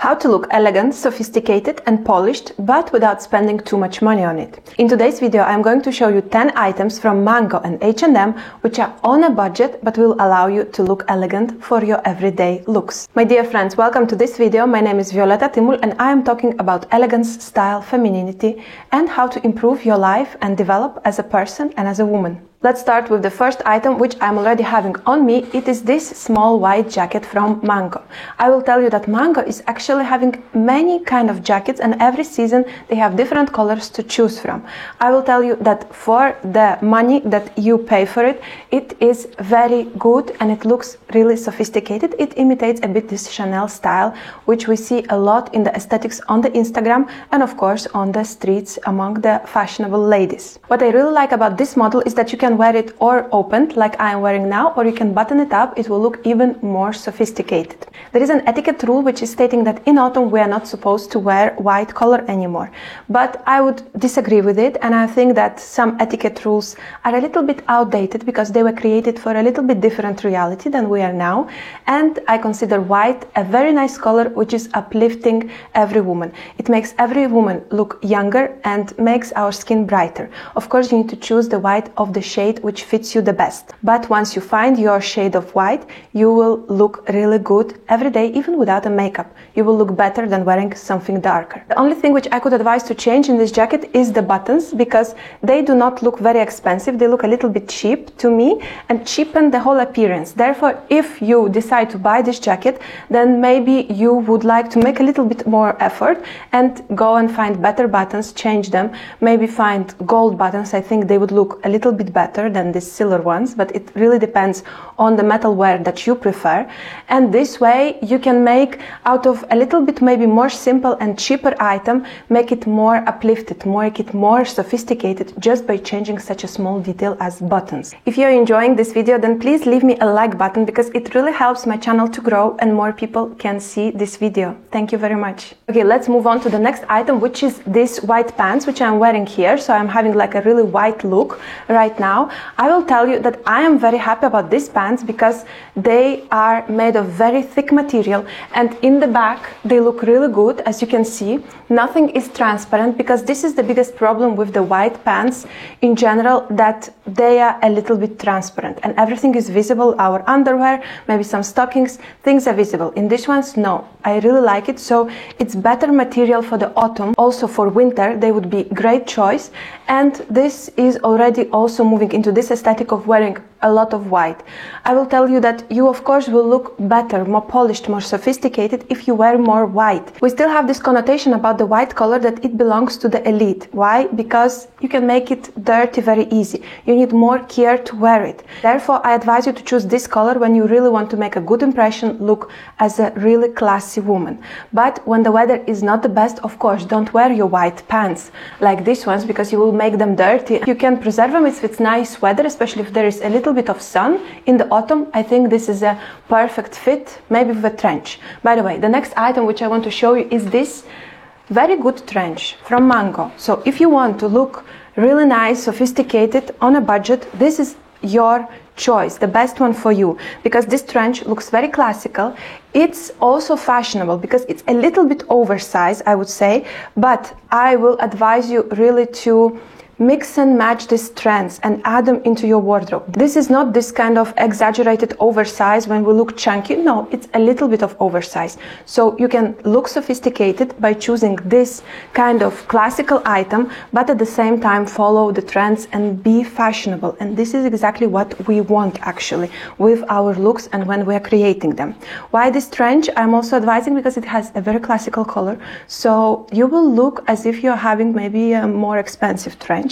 How to look elegant, sophisticated and polished, but without spending too much money on it. In today's video, I'm going to show you 10 items from Mango and H&M which are on a budget but will allow you to look elegant for your everyday looks. My dear friends, welcome to this video. My name is Violeta Timul and I am talking about elegance, style, femininity and how to improve your life and develop as a person and as a woman. Let's start with the first item, which I'm already having on me. It is this small white jacket from Mango. I will tell you that Mango is actually having many kind of jackets and every season they have different colors to choose from. I will tell you that for the money that you pay for it, it is very good and it looks really sophisticated. It imitates a bit this Chanel style, which we see a lot in the aesthetics on the Instagram and of course on the streets among the fashionable ladies. What I really like about this model is that you can wear it or opened like I am wearing now, or you can button it up. It will look even more sophisticated. There is an etiquette rule which is stating that in autumn we are not supposed to wear white color anymore, but I would disagree with it, and I think that some etiquette rules are a little bit outdated because they were created for a little bit different reality than we are now, and I consider white a very nice color which is uplifting every woman. It makes every woman look younger and makes our skin brighter. Of course you need to choose the white of the shade which fits you the best, but once you find your shade of white, you will look really good every day, even without a makeup. You will look better than wearing something darker. The only thing which I could advise to change in this jacket is the buttons, because they do not look very expensive. They look a little bit cheap to me and cheapen the whole appearance. Therefore, if you decide to buy this jacket, then maybe you would like to make a little bit more effort and go and find better buttons, change them, maybe find gold buttons. I think they would look a little bit better than these silver ones, but it really depends on the metalware that you prefer. And this way you can make out of a little bit maybe more simple and cheaper item, make it more uplifted, make it more sophisticated just by changing such a small detail as buttons. If you're enjoying this video, then please leave me a like button because it really helps my channel to grow and more people can see this video. Thank you very much. Okay, let's move on to the next item, which is this white pants which I'm wearing here. So I'm having like a really white look right now. I will tell you that I am very happy about these pants because they are made of very thick material and in the back they look really good. As you can see, nothing is transparent because this is the biggest problem with the white pants in general, that they are a little bit transparent and everything is visible. Our underwear, maybe some stockings, things are visible. In these ones, no. I really like it. So it's better material for the autumn. Also for winter they would be great choice, and this is already also moving into this aesthetic of wearing a lot of white. I will tell you that you of course will look better, more polished, more sophisticated if you wear more white. We still have this connotation about the white color that it belongs to the elite. Why? Because you can make it dirty very easy. You need more care to wear it. Therefore, I advise you to choose this color when you really want to make a good impression, look as a really classy woman. But when the weather is not the best, of course, don't wear your white pants like these ones because you will make them dirty. You can preserve them if it's nice weather, especially if there is a little bit of sun in the autumn. I think this is a perfect fit, maybe with a trench. By the way, the next item which I want to show you is this very good trench from Mango. So if you want to look really nice, sophisticated on a budget, this is your choice, the best one for you, because this trench looks very classical. It's also fashionable because it's a little bit oversized, I would say, but I will advise you really to mix and match these trends and add them into your wardrobe. This is not this kind of exaggerated oversize when we look chunky. No, it's a little bit of oversize. So you can look sophisticated by choosing this kind of classical item, but at the same time follow the trends and be fashionable. And this is exactly what we want actually with our looks and when we are creating them. Why this trench? I'm also advising because it has a very classical color. So you will look as if you're having maybe a more expensive trench.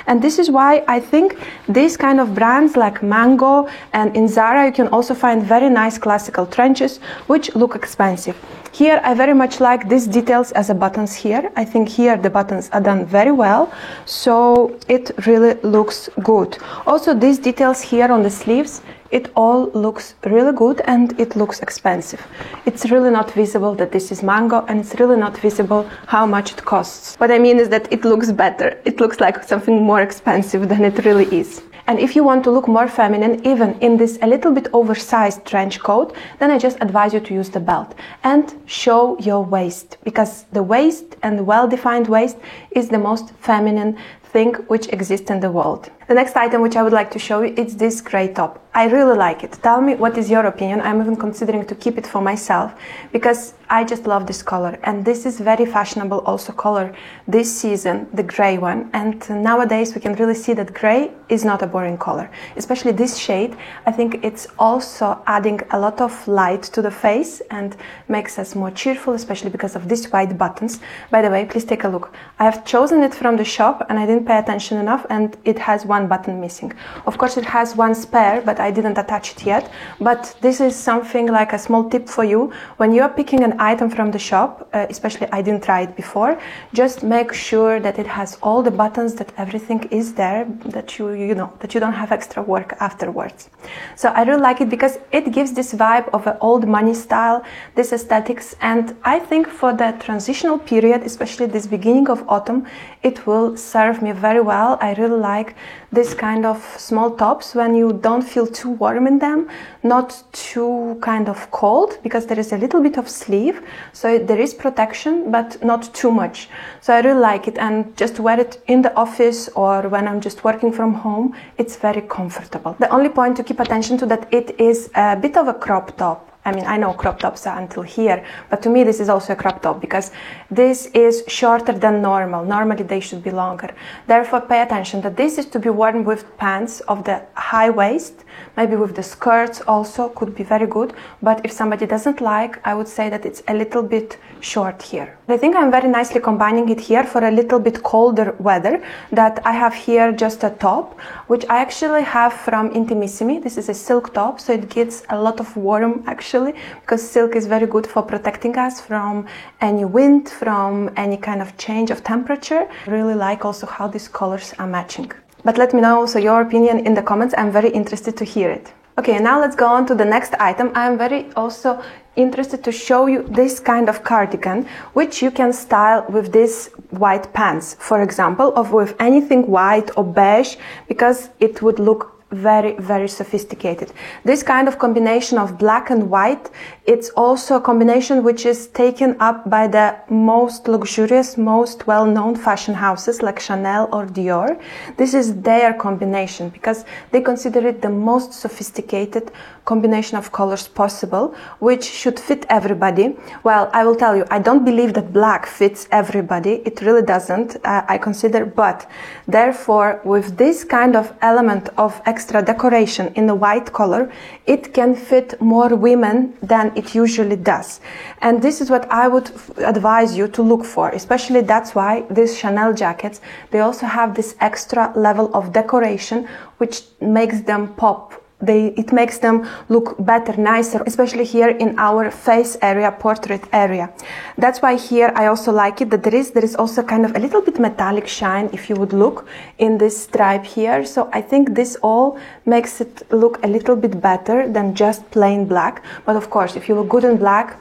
And this is why I think these kind of brands like Mango, and in Zara you can also find very nice classical trenches which look expensive. Here I very much like these details as a buttons here. I think here the buttons are done very well, so it really looks good. Also these details here on the sleeves, it all looks really good and it looks expensive. It's really not visible that this is Mango, and it's really not visible how much it costs. What I mean is that it looks better. It looks like something more expensive than it really is. And if you want to look more feminine, even in this a little bit oversized trench coat, then I just advise you to use the belt and show your waist, because the waist and well-defined waist is the most feminine thing which exists in the world. The next item which I would like to show you is this gray top. I really like it. Tell me what is your opinion. I'm even considering to keep it for myself because I just love this color, and this is very fashionable also color this season, the gray one. And nowadays we can really see that gray is not a boring color, especially this shade. I think it's also adding a lot of light to the face and makes us more cheerful, especially because of these white buttons. By the way, please take a look. I have chosen it from the shop and I didn't pay attention enough, and it has one button missing. Of course it has one spare, but I didn't attach it yet. But this is something like a small tip for you. When you're picking an item from the shop, especially I didn't try it before, just make sure that it has all the buttons, that everything is there, that you know that you don't have extra work afterwards. So I really like it because it gives this vibe of an old money style, this aesthetics, and I think for the transitional period, especially this beginning of autumn, it will serve me very well. I really like this kind of small tops when you don't feel too warm in them, not too kind of cold, because there is a little bit of sleeve, so there is protection, but not too much. So I really like it, and just wear it in the office or when I'm just working from home, it's very comfortable. The only point to keep attention to that it is a bit of a crop top. I mean, I know crop tops are until here, but to me this is also a crop top because this is shorter than normal. Normally they should be longer. Therefore, pay attention that this is to be worn with pants of the high waist, maybe with the skirts also could be very good. But if somebody doesn't like, I would say that it's a little bit short here. I think I'm very nicely combining it here for a little bit colder weather, that I have here just a top, which I actually have from Intimissimi. This is a silk top, so it gets a lot of warm actually, because silk is very good for protecting us from any wind, from any kind of change of temperature. I really like also how these colors are matching. But let me know also your opinion in the comments. I'm very interested to hear it. Okay, now let's go on to the next item. I'm very also interested to show you this kind of cardigan, which you can style with these white pants, for example, or with anything white or beige, because it would look very, very sophisticated. This kind of combination of black and white, it's also a combination which is taken up by the most luxurious, most well-known fashion houses like Chanel or Dior. This is their combination because they consider it the most sophisticated combination of colors possible, which should fit everybody. Well, I will tell you, I don't believe that black fits everybody. It really doesn't, I consider, but therefore with this kind of element of extra decoration in the white color, it can fit more women than it usually does. And this is what I would advise you to look for, especially that's why these Chanel jackets, they also have this extra level of decoration which makes them pop. It makes them look better, nicer, especially here in our face area, portrait area. That's why here I also like it, that there is also kind of a little bit metallic shine if you would look in this stripe here. So I think this all makes it look a little bit better than just plain black. But of course, if you look good in black,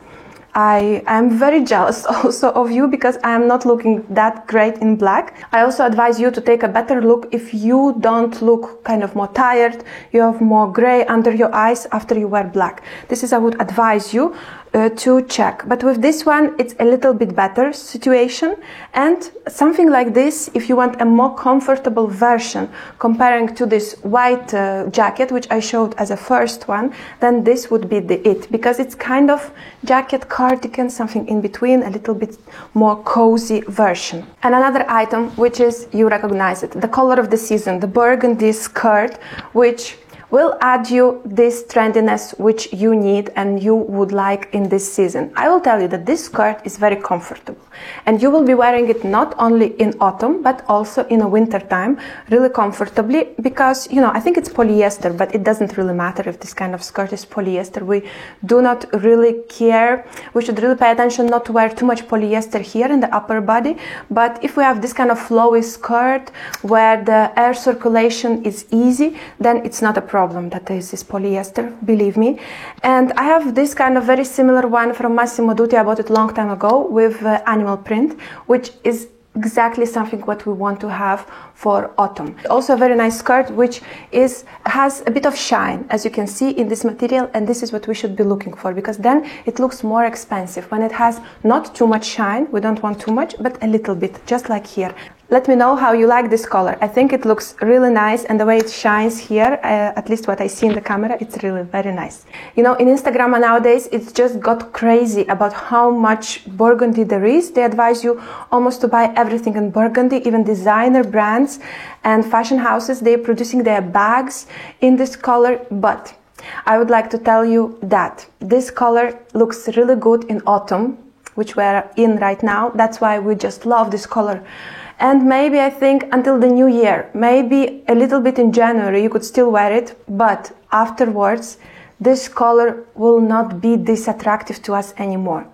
I am very jealous also of you because I am not looking that great in black. I also advise you to take a better look if you don't look kind of more tired, you have more gray under your eyes after you wear black. This is I would advise you to check. But with this one, it's a little bit better situation. And something like this, if you want a more comfortable version comparing to this white jacket, which I showed as a first one, then this would be it, because it's kind of jacket, cardigan, something in between, a little bit more cozy version. And another item, which is, you recognize it, the color of the season, the burgundy skirt, which will add you this trendiness which you need and you would like in this season. I will tell you that this skirt is very comfortable and you will be wearing it not only in autumn but also in a winter time really comfortably, because you know, I think it's polyester, but it doesn't really matter if this kind of skirt is polyester. We do not really care. We should really pay attention not to wear too much polyester here in the upper body, but if we have this kind of flowy skirt where the air circulation is easy, then it's not a problem that this is polyester, believe me. And I have this kind of very similar one from Massimo Dutti. I bought it a long time ago with animal print, which is exactly something what we want to have for autumn. Also a very nice skirt which has a bit of shine, as you can see in this material, and this is what we should be looking for, because then it looks more expensive. When it has not too much shine, we don't want too much, but a little bit, just like here. Let me know how you like this color. I think it looks really nice, and the way it shines here, at least what I see in the camera, it's really very nice. You know, in Instagram nowadays, it's just got crazy about how much burgundy there is. They advise you almost to buy everything in burgundy, even designer brands and fashion houses, they're producing their bags in this color. But I would like to tell you that this color looks really good in autumn, which we're in right now. That's why we just love this color. And maybe I think until the new year, maybe a little bit in January, you could still wear it, but afterwards, this color will not be this attractive to us anymore.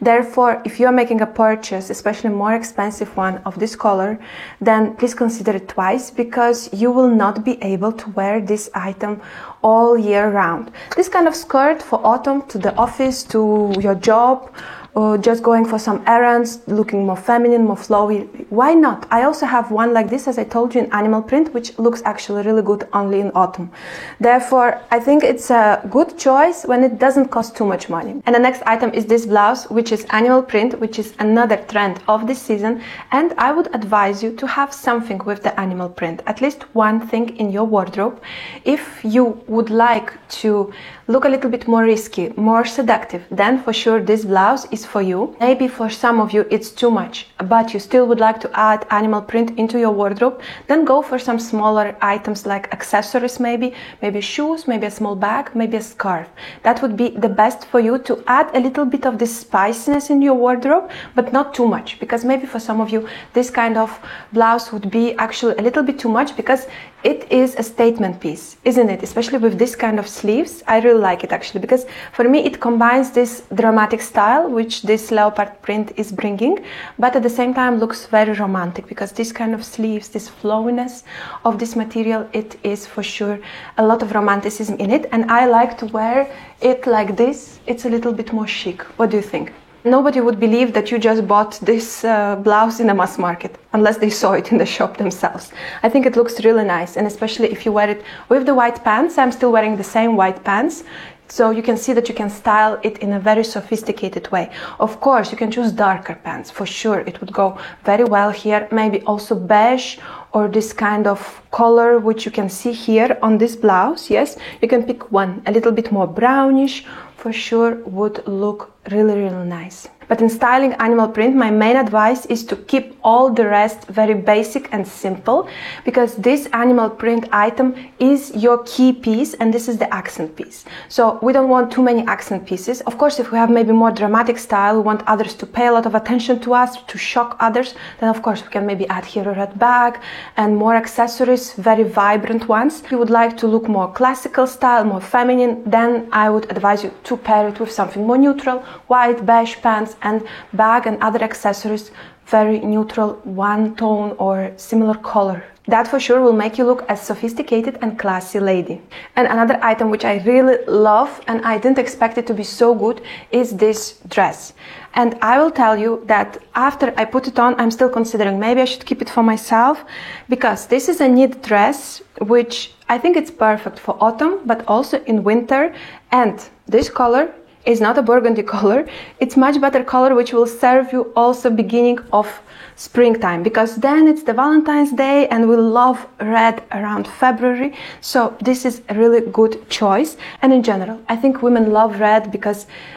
Therefore, if you're making a purchase, especially a more expensive one of this color, then please consider it twice, because you will not be able to wear this item all year round. This kind of skirt for autumn, to the office, to your job, or just going for some errands, looking more feminine, more flowy, why not? I also have one like this, as I told you, in animal print, which looks actually really good only in autumn. Therefore, I think it's a good choice when it doesn't cost too much money. And the next item is this blouse, which is animal print, which is another trend of this season. And I would advise you to have something with the animal print, at least one thing in your wardrobe. If you would like to look a little bit more risky, more seductive, then for sure this blouse is for you. Maybe for some of you it's too much, but you still would like to add animal print into your wardrobe, then go for some smaller items like accessories, maybe shoes, maybe a small bag, maybe a scarf. That would be the best for you to add a little bit of this spiciness in your wardrobe, but not too much, because maybe for some of you this kind of blouse would be actually a little bit too much, because it is a statement piece, isn't it? Especially with this kind of sleeves. I really like it actually, because for me it combines this dramatic style which this leopard print is bringing, but at the same time looks very romantic, because this kind of sleeves, this flowiness of this material, it is for sure a lot of romanticism in it, and I like to wear it like this. It's a little bit more chic. What do you think? Nobody would believe that you just bought this blouse in a mass market unless they saw it in the shop themselves. I think it looks really nice, and especially if you wear it with the white pants. I'm still wearing the same white pants, so you can see that you can style it in a very sophisticated way. Of course, you can choose darker pants. For sure, it would go very well here. Maybe also beige or this kind of color which you can see here on this blouse. Yes, you can pick one a little bit more brownish. For sure would look really nice. But in styling animal print, my main advice is to keep all the rest very basic and simple, because this animal print item is your key piece, and this is the accent piece. So we don't want too many accent pieces. Of course, if we have maybe more dramatic style, we want others to pay a lot of attention to us, to shock others, then of course we can maybe add here a red bag and more accessories, very vibrant ones. If you would like to look more classical style, more feminine, then I would advise you to pair it with something more neutral, white, beige pants, and bag and other accessories, very neutral, one tone or similar color. That for sure will make you look as sophisticated and classy lady. And another item which I really love, and I didn't expect it to be so good, is this dress. And I will tell you that after I put it on, I'm still considering maybe I should keep it for myself, because this is a knit dress which I think it's perfect for autumn, but also in winter. And this color is not a burgundy color. It's much better color which will serve you also beginning of springtime, because then it's the Valentine's Day and we love red around February. So this is a really good choice. And in general, I think women love red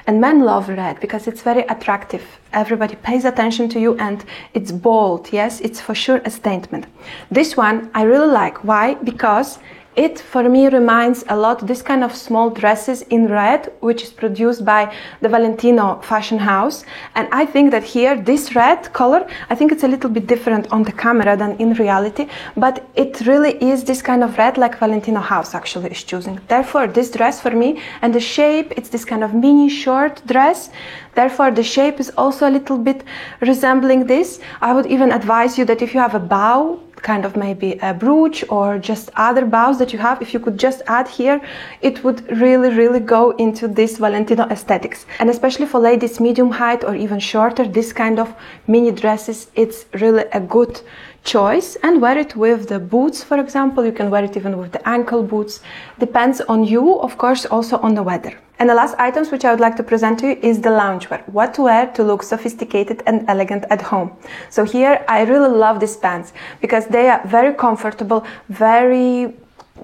and men love red because it's very attractive. Everybody pays attention to you and it's bold. Yes, it's for sure a statement. This one I really like. Why? Because it, for me, reminds a lot this kind of small dresses in red, which is produced by the Valentino fashion house. And I think that here, this red color, I think it's a little bit different on the camera than in reality, but it really is this kind of red like Valentino house actually is choosing. Therefore, this dress for me, and the shape, it's this kind of mini short dress. Therefore, the shape is also a little bit resembling this. I would even advise you that if you have a bow kind of maybe a brooch or just other bows that you have, if you could just add here, it would really go into this Valentino aesthetics. And especially for ladies medium height or even shorter, this kind of mini dresses, it's really a good choice. And wear it with the boots, for example. You can wear it even with the ankle boots. Depends on you, of course, also on the weather. And the last items which I would like to present to you is the loungewear. What to wear to look sophisticated and elegant at home. So here I really love these pants because they are very comfortable, very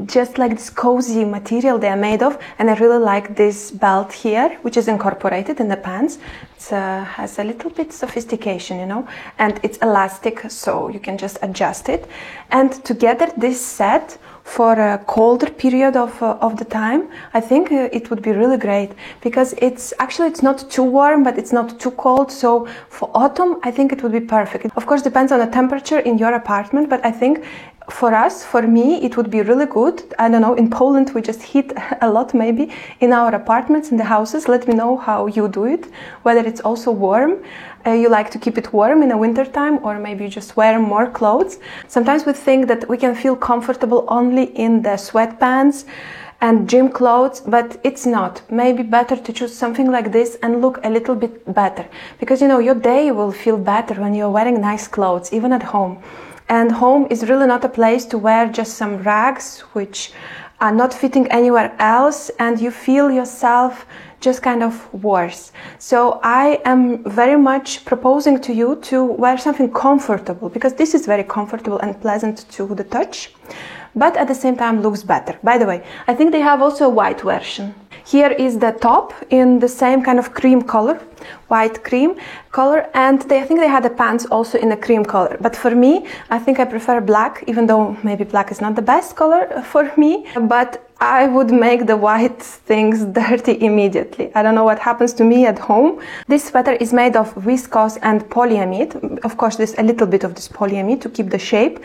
just like this cozy material they are made of. And I really like this belt here, which is incorporated in the pants. It has a little bit sophistication, you know, and it's elastic, so you can just adjust it. And together this set for a colder period of the time, I think it would be really great because it's not too warm, but it's not too cold. So for autumn, I think it would be perfect. Of course, depends on the temperature in your apartment, but I think for me, it would be really good. I don't know, in Poland, we just heat a lot maybe in our apartments, in the houses. Let me know how you do it, whether it's also warm. You like to keep it warm in the winter time, or maybe you just wear more clothes. Sometimes we think that we can feel comfortable only in the sweatpants and gym clothes, but it's not. Maybe better to choose something like this and look a little bit better, because you know your day will feel better when you're wearing nice clothes, even at home. And home is really not a place to wear just some rags which are not fitting anywhere else, and you feel yourself just kind of worse. So I am very much proposing to you to wear something comfortable, because this is very comfortable and pleasant to the touch, but at the same time looks better. By the way, I think they have also a white version. Here is the top in the same kind of cream color, white cream color, and I think they had the pants also in a cream color. But for me, I think I prefer black, even though maybe black is not the best color for me, but I would make the white things dirty immediately. I don't know what happens to me at home. This sweater is made of viscose and polyamide. Of course, there's a little bit of this polyamide to keep the shape,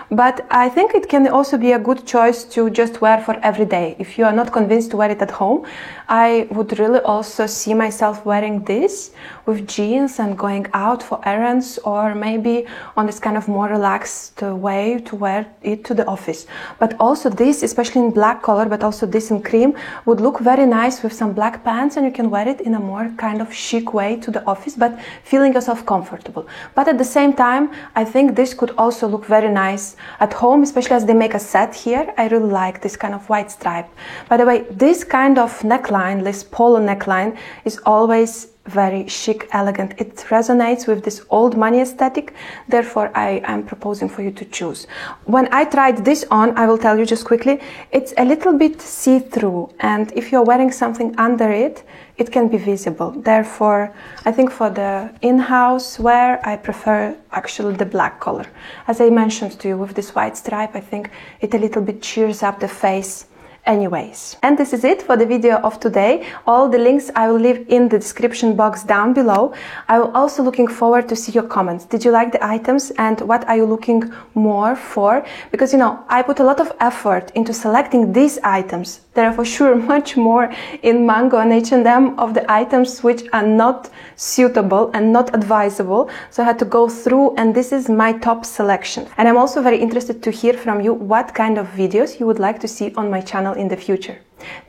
but I think it can also be a good choice to just wear for every day. If you are not convinced to wear it at home, I would really also see myself wearing this with jeans and going out for errands, or maybe on this kind of more relaxed way to wear it to the office. But also this, especially in black color, but also this in cream, would look very nice with some black pants, and you can wear it in a more kind of chic way to the office, but feeling yourself comfortable. But at the same time, I think this could also look very nice at home, especially as they make a set here. I really like this kind of white stripe. By the way, this kind of neckline, this polo neckline, is always very chic, elegant. It resonates with this old money aesthetic. Therefore, I am proposing for you to choose. When I tried this on, I will tell you just quickly, it's a little bit see-through, and if you're wearing something under it, it can be visible. Therefore, I think for the in-house wear, I prefer actually the black color. As I mentioned to you, with this white stripe, I think it a little bit cheers up the face anyways. And this is it for the video of today. All the links I will leave in the description box down below. I will also looking forward to see your comments. Did you like the items, and what are you looking more for? Because you know, I put a lot of effort into selecting these items. There are for sure much more in Mango and H&M of the items which are not suitable and not advisable. So I had to go through, and this is my top selection. And I'm also very interested to hear from you what kind of videos you would like to see on my channel in the future.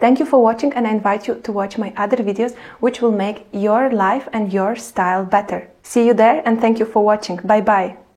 Thank you for watching, and I invite you to watch my other videos which will make your life and your style better. See you there, and thank you for watching. Bye bye.